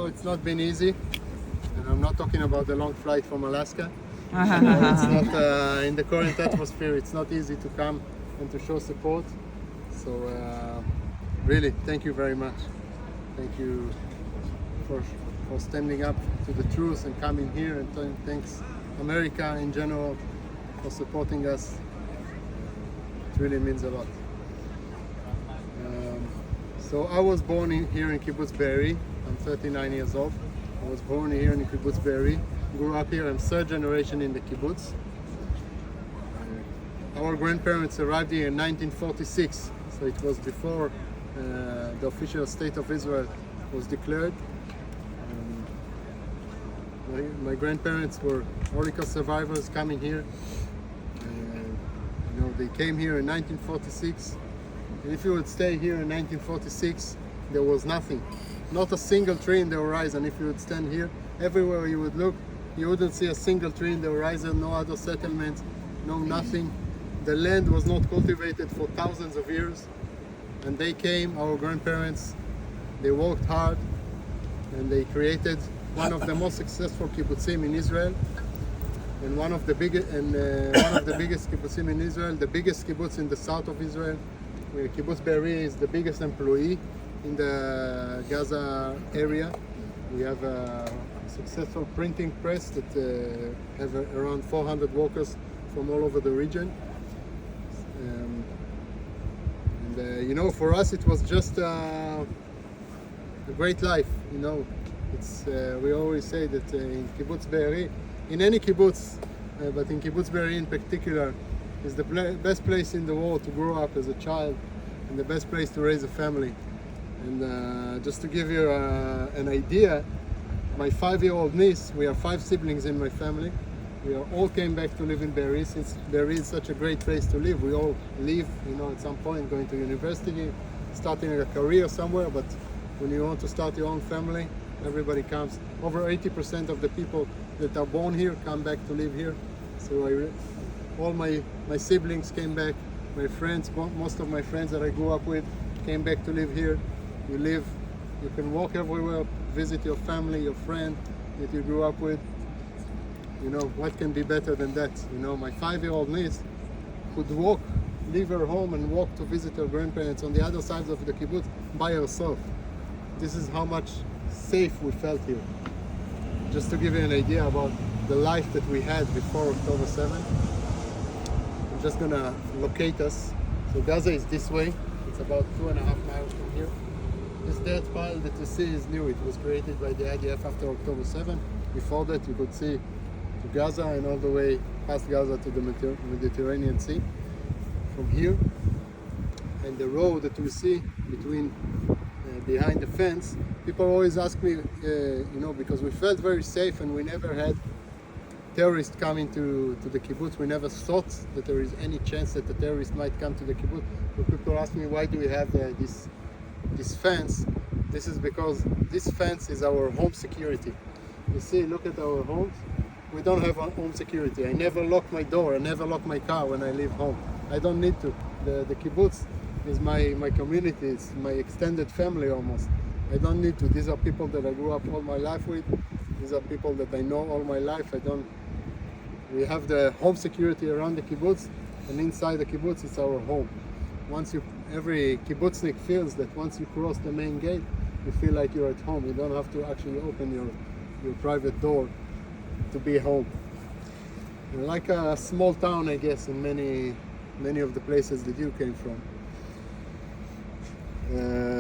Oh, it's not been easy, and I'm not talking about the long flight from Alaska. It's not in the current atmosphere. It's not easy to come and to show support. So really, thank you very much. Thank you for standing up to the truth and coming here, and thanks America in general for supporting us. It really means a lot. So I was born here in Kibbutz Be'eri. I'm 39 years old. I was born here in Kibbutz Be'eri. Grew up here. I'm third generation in the kibbutz. Our grandparents arrived here in 1946, so it was before the official state of Israel was declared. My grandparents were Holocaust survivors coming here. They came here in 1946. And if you would stay here in 1946, there was nothing. Not a single tree in the horizon. If you would stand here, everywhere you would look, you wouldn't see a single tree in the horizon, no other settlements, no nothing. The land was not cultivated for thousands of years. And they came, our grandparents, they worked hard, and they created one of the most successful kibbutzim in Israel. And one of the biggest kibbutzim in Israel, the biggest kibbutz in the south of Israel. Kibbutz Be'eri is the biggest employee in the Gaza area. We have a successful printing press that have around 400 workers from all over the region. For us it was just a great life. We always say that in Kibbutz Be'eri, in any kibbutz, but in Kibbutz Be'eri in particular, is the best place in the world to grow up as a child, and the best place to raise a family. And just to give you an idea, my 5-year-old niece, we are 5 siblings in my family. We all came back to live in Be'eri, since Be'eri is such a great place to live. We all leave, at some point, going to university, starting a career somewhere, but when you want to start your own family, everybody comes. Over 80% of the people that are born here come back to live here. So all my siblings came back. My friends, most of my friends that I grew up with, came back to live here. You can walk everywhere, visit your family, your friend that you grew up with. What can be better than that? My 5-year-old niece could leave her home and walk to visit her grandparents on the other side of the kibbutz by herself. This is how much safe we felt here. Just to give you an idea about the life that we had before October 7th. I'm just gonna locate us. So Gaza is this way. It's about 2.5 miles from here. This dirt pile that you see is new. It was created by the IDF after October 7th. Before that, you could see to Gaza and all the way past Gaza to the Mediterranean Sea from here. And the road that we see behind the fence, people always ask me, because we felt very safe and we never had terrorists coming to the kibbutz. We never thought that there is any chance that the terrorist might come to the kibbutz. So people ask me, why do we have this fence? This is because this fence is our home security. You see, look at our homes. We don't have home security. I never lock my door. I never lock my car when I leave home. I don't need to. The kibbutz is my community. It's my extended family almost. I don't need to. These are people that I grew up all my life with. These are people that I know all my life. We have the home security around the kibbutz, and inside the kibbutz it's our home. Every kibbutznik feels that once you cross the main gate, you feel like you're at home. You don't have to actually open your private door to be home. Like a small town, I guess, in many of the places that you came from.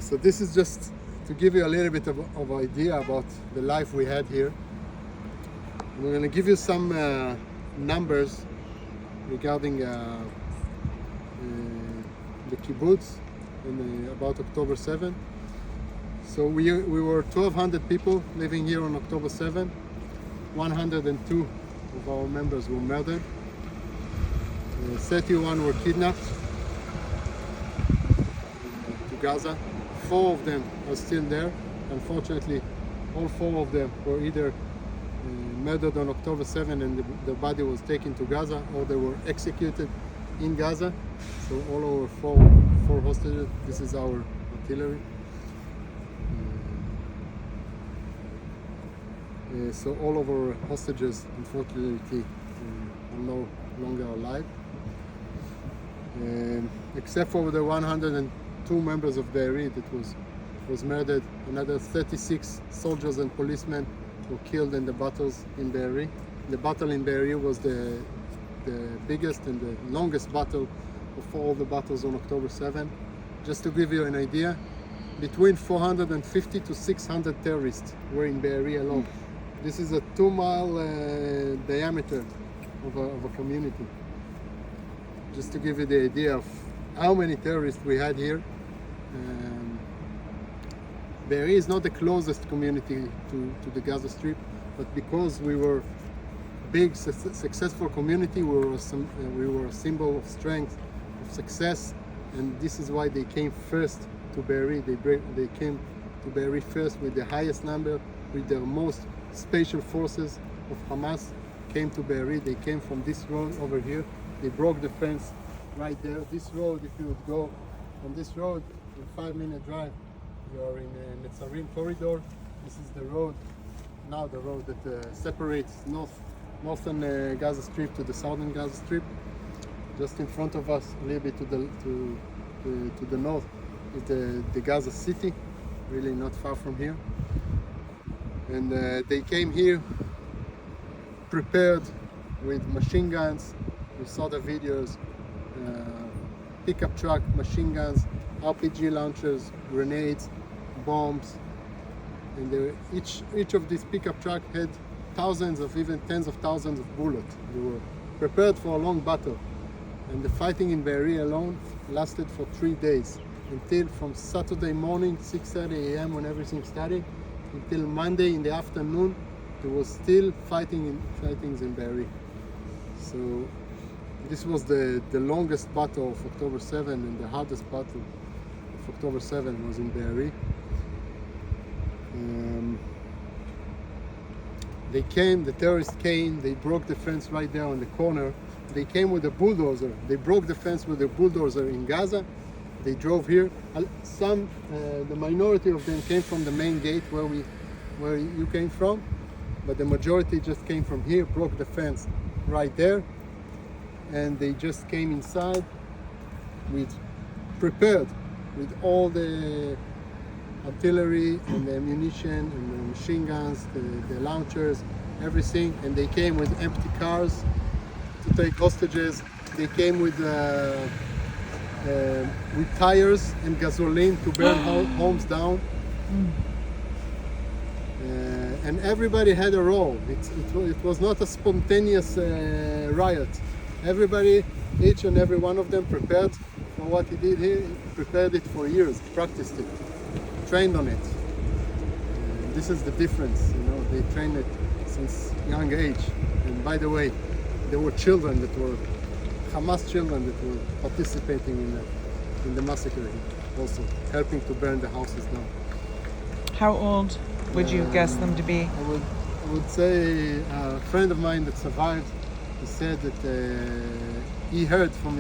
So this is just to give you a little bit of idea about the life we had here. We're going to give you some numbers regarding the kibbutz about October 7th. So we were 1,200 people living here on October 7th. 102 of our members were murdered. 31 were kidnapped to Gaza. 4 of them are still there. Unfortunately, all 4 of them were either murdered on October 7th and the body was taken to Gaza, or they were executed in Gaza. So all over 4 hostages. This is our artillery. So all of our hostages, unfortunately, are no longer alive. Except for the 102 members of Be'eri that was murdered. Another 36 soldiers and policemen were killed in the battles in Be'eri. The battle in Be'eri was the biggest and the longest battle of all the battles on October 7. Just to give you an idea, between 450 to 600 terrorists were in Be'eri alone. This is a 2-mile diameter of a community. Just to give you the idea of how many terrorists we had here. Be'eri is not the closest community to the Gaza Strip, but because we were a big, successful community, we were a symbol of strength, of success, and this is why they came first to Be'eri. They came to Be'eri first with the highest number, with the most special forces of Hamas came to Be'eri. They came from this road over here. They broke the fence right there. This road, if you would go on this road, in 5-minute drive, you are in the Netzarim corridor. This is the road, now the road that separates northern Gaza Strip to the southern Gaza Strip. Just in front of us, a little bit to the north, is the Gaza city, really not far from here. And they came here prepared with machine guns. We saw the videos, pickup truck, machine guns, RPG launchers, grenades, bombs, and each of these pickup truck had thousands of, even tens of thousands of bullets. They were prepared for a long battle, and the fighting in Be'eri alone lasted for 3 days, until from Saturday morning, 6:30 a.m. when everything started, until Monday in the afternoon. There was still fightings in Be'eri. So this was the longest battle of October 7, and the hardest battle of October 7 was in Be'eri. The terrorists came, they broke the fence right there on the corner. They came with a bulldozer. They broke the fence with a bulldozer in Gaza. They drove here. The minority of them came from the main gate where you came from, but the majority just came from here, broke the fence right there, and they just came inside prepared with all the artillery and the ammunition and the machine guns, the launchers, everything, and they came with empty cars to take hostages. They came with tires and gasoline to burn homes down. And everybody had a role. It was not a spontaneous riot. Everybody, each and every one of them prepared for what he did here, prepared it for years, practiced it, trained on it. This is the difference, they trained it since young age. And by the way, there were children that were, Hamas children that were participating in the massacre here, also helping to burn the houses down. How old would you guess them to be? I would say a friend of mine that survived, he said that he heard from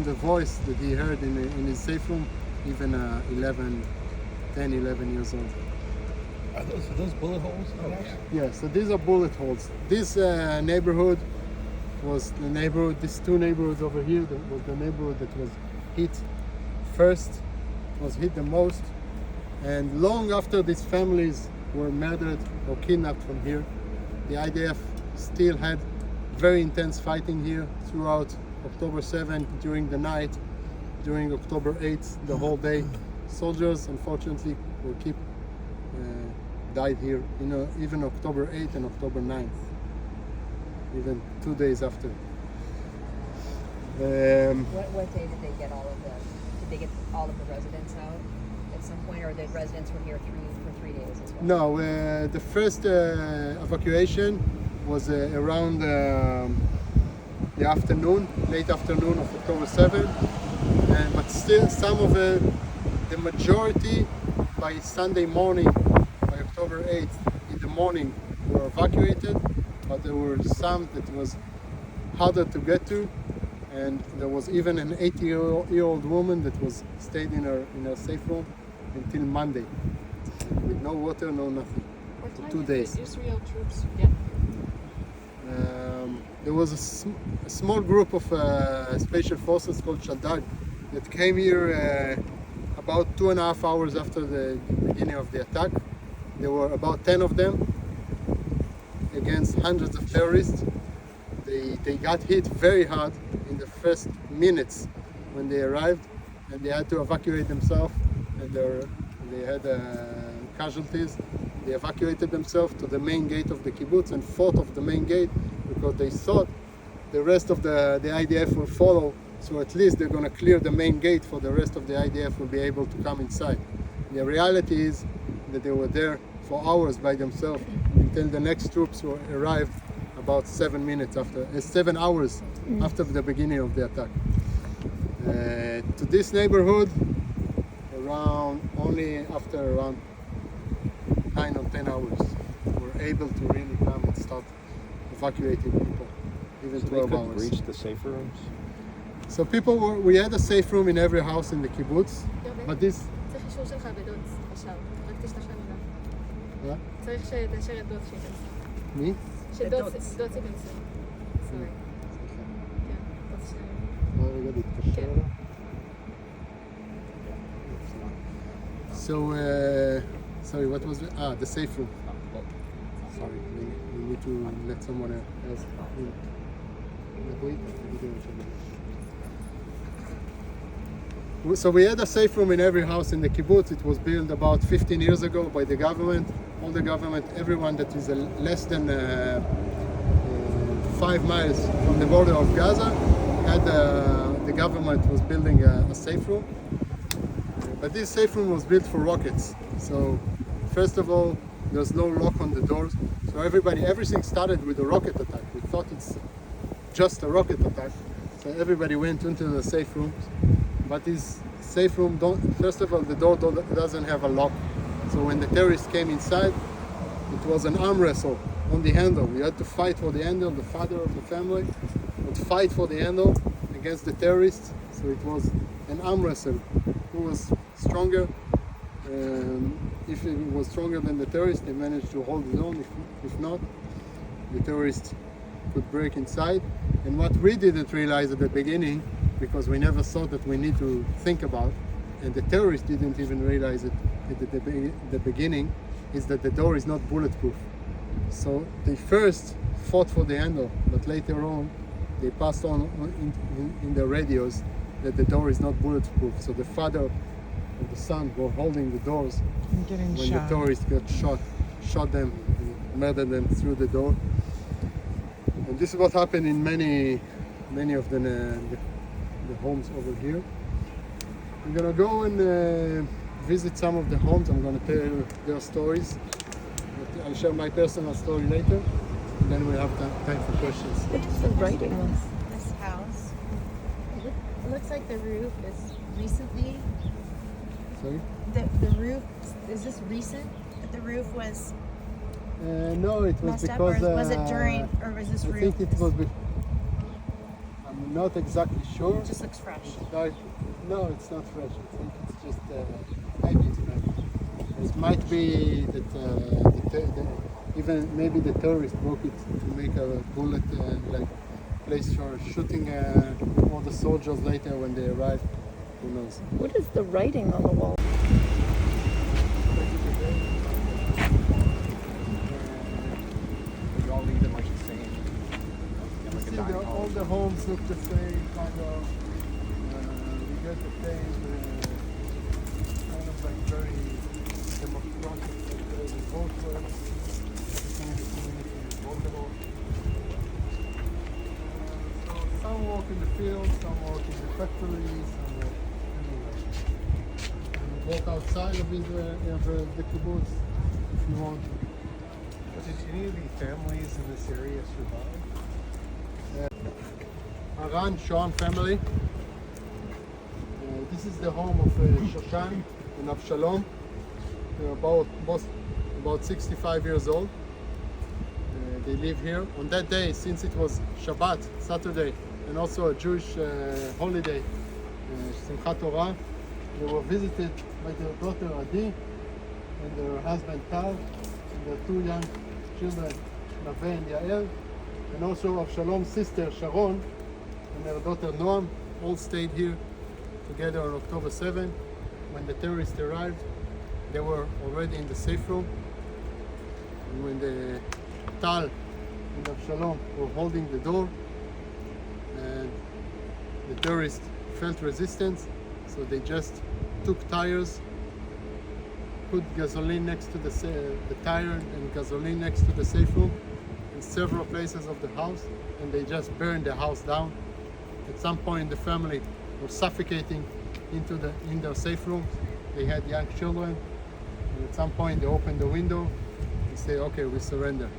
the voice that he heard in his safe room, even 10, 11 years old. Are those bullet holes? Yeah, so these are bullet holes. This neighborhood was the neighborhood, these two neighborhoods over here, that was the neighborhood that was hit first, was hit the most. And long after these families were murdered or kidnapped from here, the IDF still had very intense fighting here throughout October 7, during the night, during October 8, the whole day. Soldiers, unfortunately, died here, even October 8 and October 9th, even 2 days after. What day did they get did they get all of the residents out at some point, or the residents were here for 3 days as well? No, the first evacuation was around the afternoon, late afternoon of October 7, but still some of the majority by Sunday morning, by October 8th in the morning, were evacuated, but there were some that was harder to get to, and there was even an 80-year-old woman that was stayed in her safe room until Monday with no water, no nothing. What time 2 did days. the Israel troops get here? There was a small group of special forces called Shaddad that came here about 2.5 hours after the beginning of the attack. There were about 10 of them against hundreds of terrorists. They got hit very hard in the first minutes when they arrived, and they had to evacuate themselves, and they had casualties. They evacuated themselves to the main gate of the kibbutz and fought off the main gate because they thought the rest of the IDF will follow, so at least they're going to clear the main gate for the rest of the IDF will be able to come inside. The reality is that they were there for hours by themselves until the next troops arrived about 7 hours after the beginning of the attack. To this neighborhood, after around 9 or 10 hours, we're able to really come and start evacuating people, even So they 12 couldn't hours. reach the safe rooms? So we had a safe room in every house in the kibbutz, but this, צריך אישור שלך בדוד עכשיו, רק תשלח לנו גם. what? צריך שתאשר את דוד שייכנס. Me? שדוד ייכנס. סורי. כן, דוד שלנו. רגע, להתקשר כן. אליו. So, sorry, what was it? The safe room. Sorry, we need to let someone else in. So we had a safe room in every house in the kibbutz. It was built about 15 years ago by the government. All the government, everyone that is less than 5 miles from the border of Gaza, had the government was building a safe room. But this safe room was built for rockets. So first of all, there's no lock on the doors. So everything started with a rocket attack. We thought it's just a rocket attack. So everybody went into the safe rooms. But this safe room, first of all, the door doesn't have a lock. So when the terrorists came inside, it was an arm wrestle on the handle. We had to fight for the handle. The father of the family would fight for the handle against the terrorists. So it was an arm wrestle. Who was stronger? If it was stronger than the terrorists, they managed to hold it on. If not, the terrorists could break inside. And what we didn't realize at the beginning, because we never thought that we need to think about, and the terrorists didn't even realize it at the beginning, is that the door is not bulletproof. So they first fought for the handle, but later on they passed on in the radios that the door is not bulletproof. So the father and the son were holding the doors I'm getting when shot. the terrorists got shot them, and murdered them through the door. And this is what happened in many of the homes over here. I'm gonna go and visit some of the homes. I'm gonna tell their stories. I'll share my personal story later, and then we'll have time for questions. What is the writing on this house? It looks like the roof is recently. Sorry? The roof, is this recent? That the roof was No, it was messed up, or because was it during, or was this I roof? think it was. I'm not exactly sure. It just looks fresh. No, it's not fresh. I think it's just maybe it's fresh. It might be that even maybe the terrorists broke it to make a bullet like place for shooting all the soldiers later when they arrived. Who knows? What is the writing on the wall? They all leave them like the same. You Like a see, dining all hall. the homes look the same, kind of. We get the same, kind of like very democratic, like very voter. Everything in the community is votable. So some work in the field, some work in the factory, some work anywhere. And walk outside of the kibbutz if you want. But did any of the families in this area survive? Aran Shoham family. This is the home of Shoshan and Avshalom. They're about 65 years old. They live here. On that day, since it was Shabbat, Saturday, and also a Jewish holiday, Simchat Torah, they were visited by their daughter Adi and their husband Tal. the two young children, Nave and Yael, and also Avshalom's sister Sharon and her daughter Noam, all stayed here together on October 7. When the terrorists arrived, they were already in the safe room. And when the Tal and Avshalom were holding the door, and the terrorists felt resistance, so they just took tires, put gasoline next to the tire and gasoline next to the safe room in several places of the house, and they just burned the house down. At some point, the family were suffocating in their safe rooms. They had young children, and at some point they opened the window and say, "Okay, we surrender."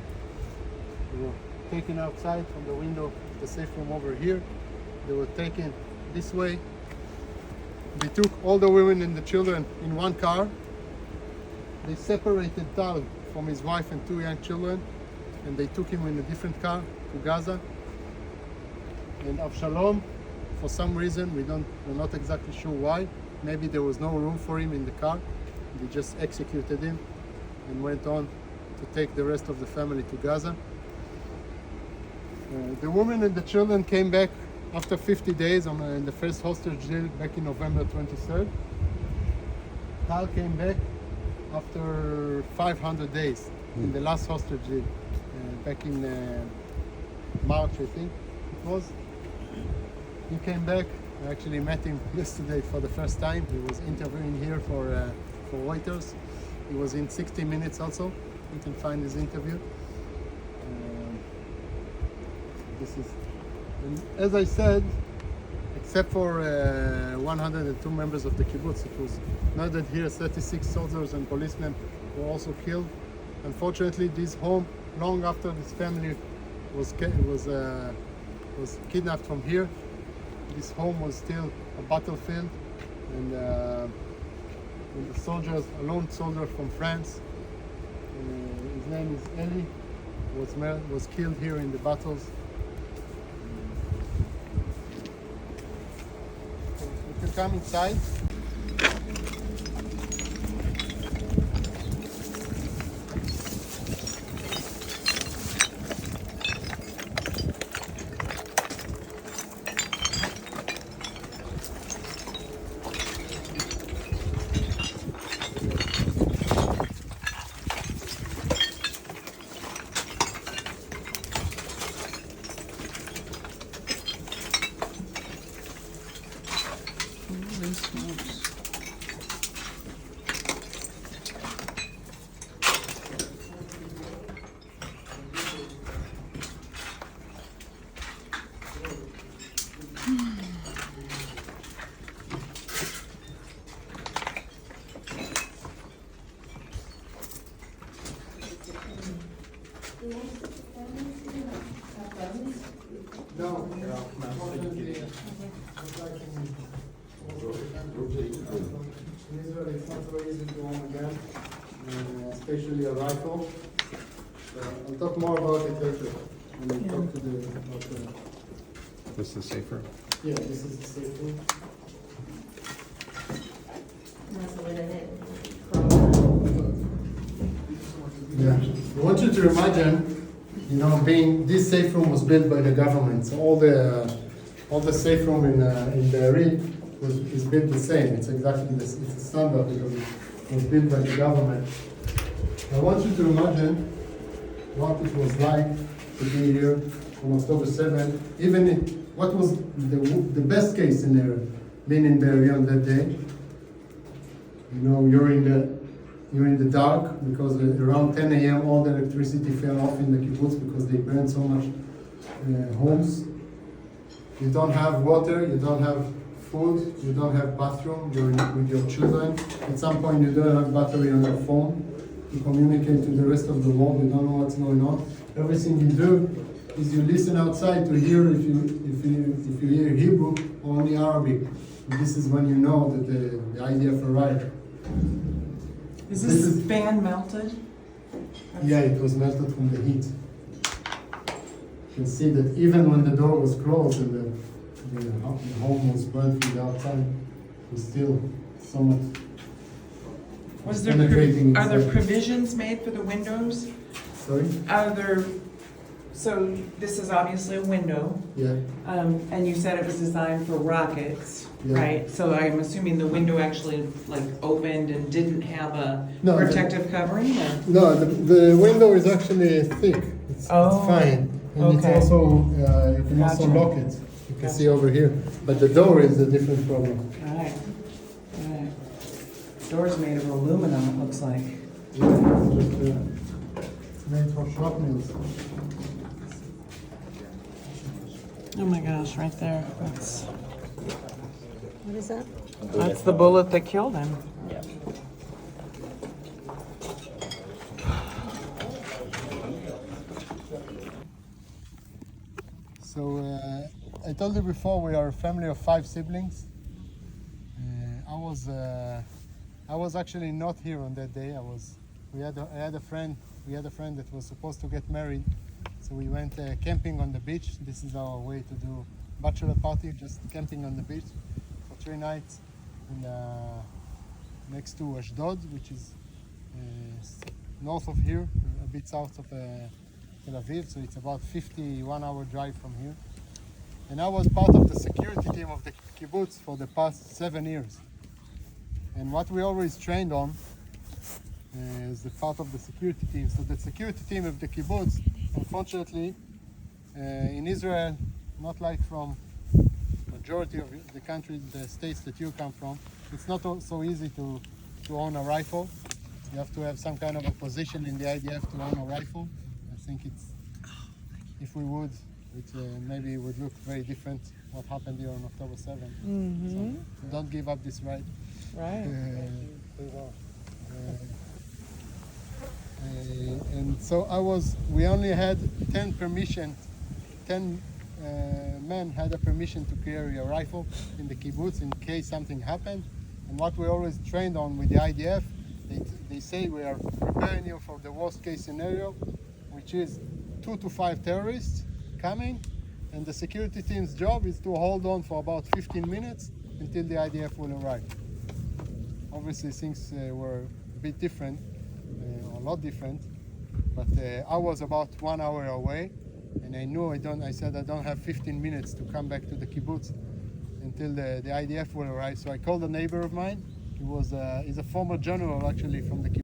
They were taken outside from the window of the safe room over here. They were taken this way. They took all the women and the children in one car. They separated Tal from his wife and two young children, and they took him in a different car to Gaza. And Avshalom, for some reason, we're not exactly sure why. Maybe there was no room for him in the car. They just executed him and went on to take the rest of the family to Gaza. The women and the children came back after 50 days in the first hostage deal back in November 23rd. Tal came back after 500 days in the last hostage deal back in March, I think it was. He came back. I actually met him yesterday for the first time. He was interviewing here for Reuters. He was in 60 Minutes also. You can find his interview. This is, and as I said, except for 102 members of the kibbutz, it was murdered here. 36 soldiers and policemen were also killed. Unfortunately, this home, long after this family was kidnapped from here, this home was still a battlefield, and the soldiers, a lone soldier from France, his name is Eli, was killed here in the battles. You can come inside. No, unfortunately, in Israel it's not so easy to own a gun, especially a rifle. I'll talk more about it later when we talk to the. This is safer. Yeah, this is the safe room. Yeah, I want you to imagine, being this safe room was built by the government. So all the safe room in Be'eri is built the same. It's exactly it's a standard because it was built by the government. I want you to imagine what it was like to be here on October 7th. What was the best case scenario being in Be'eri on that day. You're in the dark because around 10 a.m. all the electricity fell off in the kibbutz because they burned so much homes. You don't have water, you don't have food, you don't have bathroom, you're with your children. At some point you don't have battery on your phone to communicate to the rest of the world, you don't know what's going on. Everything you do is you listen outside to hear if you hear Hebrew or only Arabic. And this is when you know that the IDF arrived. Is this fan melted? Yeah, it was melted from the heat. You can see that even when the door was closed and the home was burned from the outside, it was still so much Was there penetrating are there inside. provisions made for the windows? Sorry? Are there? So this is obviously a window, Yeah. and you said it was designed for rockets, Yeah. right? So I'm assuming the window actually like opened and didn't have a No, protective covering, or? No, the window is actually thick. It's Oh, fine. And okay. it's also, you can also Gotcha. lock it. You can Gotcha. see over here. But the door is a different problem. Right. Right. Door's made of aluminum, it looks like. Yeah, it's just, it's made for shrapnels. Oh my gosh, right there. That's What is that? the bullet that killed him. So I told you before we are a family of 5 siblings. I was actually not here on that day. I had a friend that was supposed to get married, so we went camping on the beach. This is our way to do bachelor party, just camping on the beach for 3 nights, in, next to Ashdod, which is north of here, a bit south of Tel Aviv. So it's about 51-hour drive from here. And I was part of the security team of the kibbutz for the past 7 years. And what we always trained on is the part of the security team. So the security team of the kibbutz, unfortunately, in Israel, not like from majority of the countries, the states that you come from, it's not so easy to own a rifle. You have to have some kind of a position in the IDF to own a rifle. I think if we would, maybe it would look very different what happened here on October 7th. So don't give up this right. Right. And so we only had 10 men had a permission to carry a rifle in the kibbutz in case something happened. And what we always trained on with the IDF, they say we are preparing you for the worst case scenario, which is 2 to 5 terrorists coming, and the security team's job is to hold on for about 15 minutes until the IDF will arrive. Obviously things were a bit different, a lot different, but I was about 1 hour away, and I knew I said I don't have 15 minutes to come back to the kibbutz until the IDF will arrive. So I called a neighbor of mine. He's a former general actually from the kibbutz.